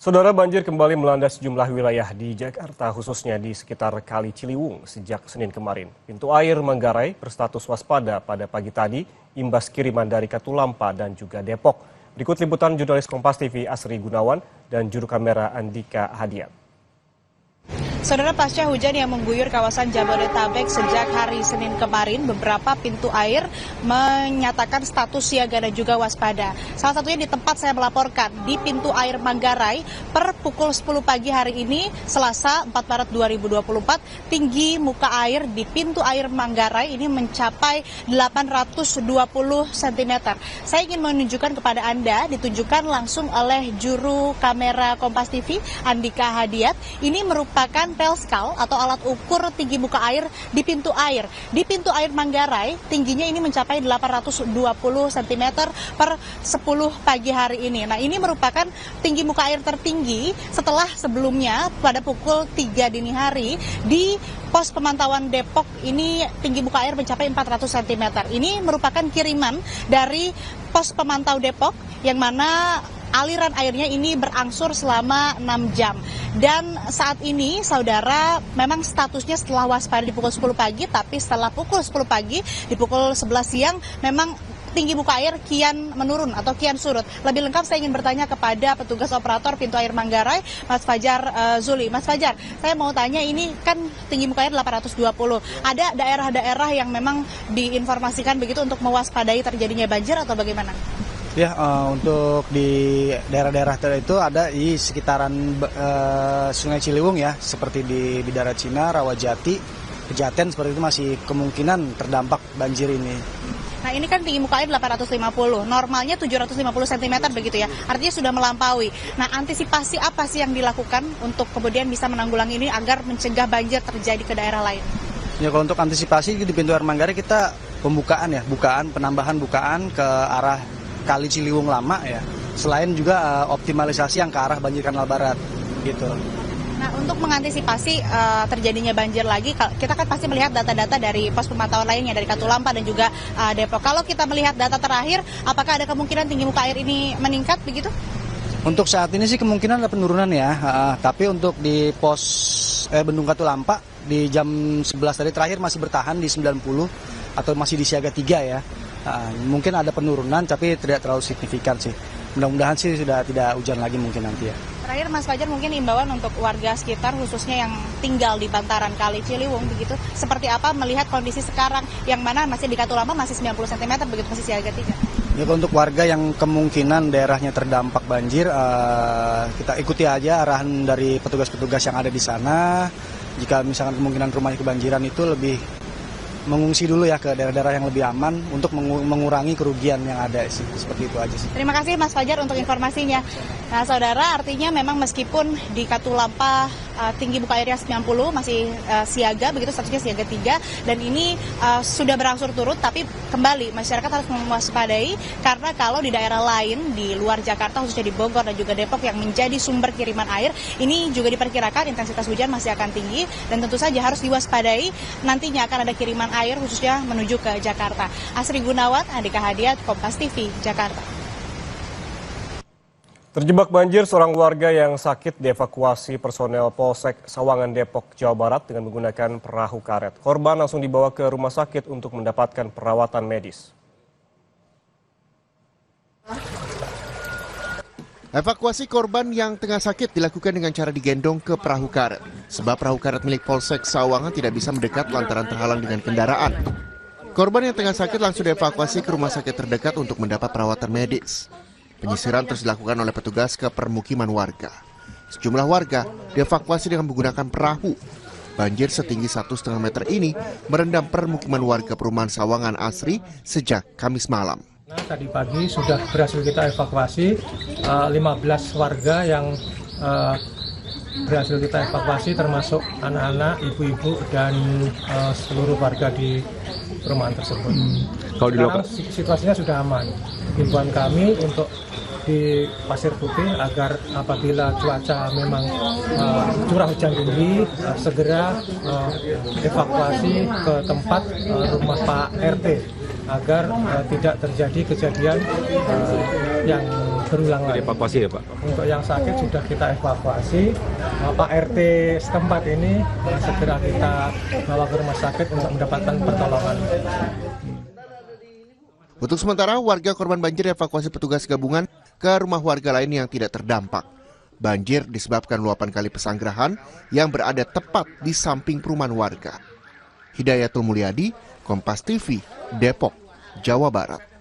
Saudara, banjir kembali melanda sejumlah wilayah di Jakarta, khususnya di sekitar Kali Ciliwung sejak Senin kemarin. Pintu air Manggarai berstatus waspada pada pagi tadi, imbas kiriman dari Katulampa dan juga Depok. Berikut liputan jurnalis Kompas TV Asri Gunawan dan juru kamera Andika Hadiat. Saudara, pasca hujan yang mengguyur kawasan Jabodetabek sejak hari Senin kemarin, beberapa pintu air menyatakan status siaga dan juga waspada. Salah satunya di tempat saya melaporkan, di pintu air Manggarai, per pukul 10 pagi hari ini, Selasa 4 Maret 2024, tinggi muka air di pintu air Manggarai ini mencapai 820 cm. Saya ingin menunjukkan kepada Anda, ditunjukkan langsung oleh juru kamera Kompas TV, Andika Hadiat. Ini merupakan pelskal atau alat ukur tinggi muka air di pintu air. Di pintu air Manggarai, tingginya ini mencapai 820 cm per 10 pagi hari ini. Nah, ini merupakan tinggi muka air tertinggi setelah sebelumnya pada pukul 3 dini hari di pos pemantauan Depok ini tinggi muka air mencapai 400 cm. Ini merupakan kiriman dari pos pemantau Depok yang mana aliran airnya ini berangsur selama 6 jam. Dan saat ini, saudara, memang statusnya setelah waspada di pukul 10 pagi, tapi setelah pukul 10 pagi, di pukul 11 siang, memang tinggi muka air kian menurun atau kian surut. Lebih lengkap saya ingin bertanya kepada petugas operator pintu air Manggarai, Mas Fajar Zuli. Mas Fajar, saya mau tanya, ini kan tinggi muka air 820. Ada daerah-daerah yang memang diinformasikan begitu untuk mewaspadai terjadinya banjir atau bagaimana? Ya, untuk di daerah-daerah itu ada di sekitaran Sungai Ciliwung ya, seperti di Bidara Cina, Rawajati, Pejaten, seperti itu masih kemungkinan terdampak banjir ini. Nah, ini kan tinggi muka air 850, normalnya 750 cm begitu ya, artinya sudah melampaui. Nah, antisipasi apa sih yang dilakukan untuk kemudian bisa menanggulangi ini agar mencegah banjir terjadi ke daerah lain? Ya, kalau untuk antisipasi di pintu air Manggarai kita penambahan bukaan ke arah Kali Ciliwung lama ya. Selain juga optimalisasi yang ke arah banjir kanal barat gitu. Nah, untuk mengantisipasi terjadinya banjir lagi, kita kan pasti melihat data-data dari pos pemantauan lainnya dari Katulampa dan juga Depok. Kalau kita melihat data terakhir, apakah ada kemungkinan tinggi muka air ini meningkat begitu? Untuk saat ini sih kemungkinan ada penurunan ya. Tapi untuk di pos Bendung Katulampa di jam 11 tadi terakhir masih bertahan di 90 atau masih di siaga 3 ya. Mungkin ada penurunan tapi tidak terlalu signifikan sih. Mudah-mudahan sih sudah tidak hujan lagi mungkin nanti ya. Terakhir Mas Fajar, mungkin imbauan untuk warga sekitar khususnya yang tinggal di bantaran Kali Ciliwung begitu, seperti apa melihat kondisi sekarang yang mana masih di Katulampa masih 90 cm begitu, masih siaga 3. Ya, untuk warga yang kemungkinan daerahnya terdampak banjir, kita ikuti aja arahan dari petugas-petugas yang ada di sana. Jika misalkan kemungkinan rumahnya kebanjiran itu lebih mengungsi dulu ya ke daerah-daerah yang lebih aman untuk mengurangi kerugian yang ada sih. Seperti itu aja sih. Terima kasih Mas Fajar untuk informasinya. Nah, saudara, artinya memang meskipun di Katulampa tinggi muka airnya 90 masih siaga, begitu statusnya siaga 3, dan ini sudah berangsur turun, tapi kembali masyarakat harus mewaspadai karena kalau di daerah lain di luar Jakarta, khususnya di Bogor dan juga Depok yang menjadi sumber kiriman air, ini juga diperkirakan intensitas hujan masih akan tinggi dan tentu saja harus diwaspadai, nantinya akan ada kiriman air khususnya menuju ke Jakarta. Asri Gunawan, Andika Hadiat, Kompas TV, Jakarta. Terjebak banjir, seorang warga yang sakit dievakuasi personel Polsek Sawangan Depok, Jawa Barat dengan menggunakan perahu karet. Korban langsung dibawa ke rumah sakit untuk mendapatkan perawatan medis. Evakuasi korban yang tengah sakit dilakukan dengan cara digendong ke perahu karet. Sebab perahu karet milik Polsek Sawangan tidak bisa mendekat lantaran terhalang dengan kendaraan. Korban yang tengah sakit langsung dievakuasi ke rumah sakit terdekat untuk mendapat perawatan medis. Penyisiran terus dilakukan oleh petugas ke permukiman warga. Sejumlah warga dievakuasi dengan menggunakan perahu. Banjir setinggi 1,5 meter ini merendam permukiman warga perumahan Sawangan Asri sejak Kamis malam. Tadi pagi sudah berhasil kita evakuasi 15 warga yang berhasil kita evakuasi, termasuk anak-anak, ibu-ibu, dan seluruh warga di perumahan tersebut. Sekarang situasinya sudah aman. Himbauan kami untuk di Pasir Putih agar apabila cuaca memang curah hujan tinggi, segera evakuasi ke tempat rumah Pak RT agar tidak terjadi kejadian yang berulang lagi. Dievakuasi ya Pak? Untuk yang sakit sudah kita evakuasi. Pak RT setempat ini segera kita bawa ke rumah sakit untuk mendapatkan pertolongan. Untuk sementara, warga korban banjir dievakuasi petugas gabungan ke rumah warga lain yang tidak terdampak. Banjir disebabkan luapan kali Pesanggerahan yang berada tepat di samping perumahan warga. Hidayatul Mulyadi, Kompas TV, Depok, Jawa Barat.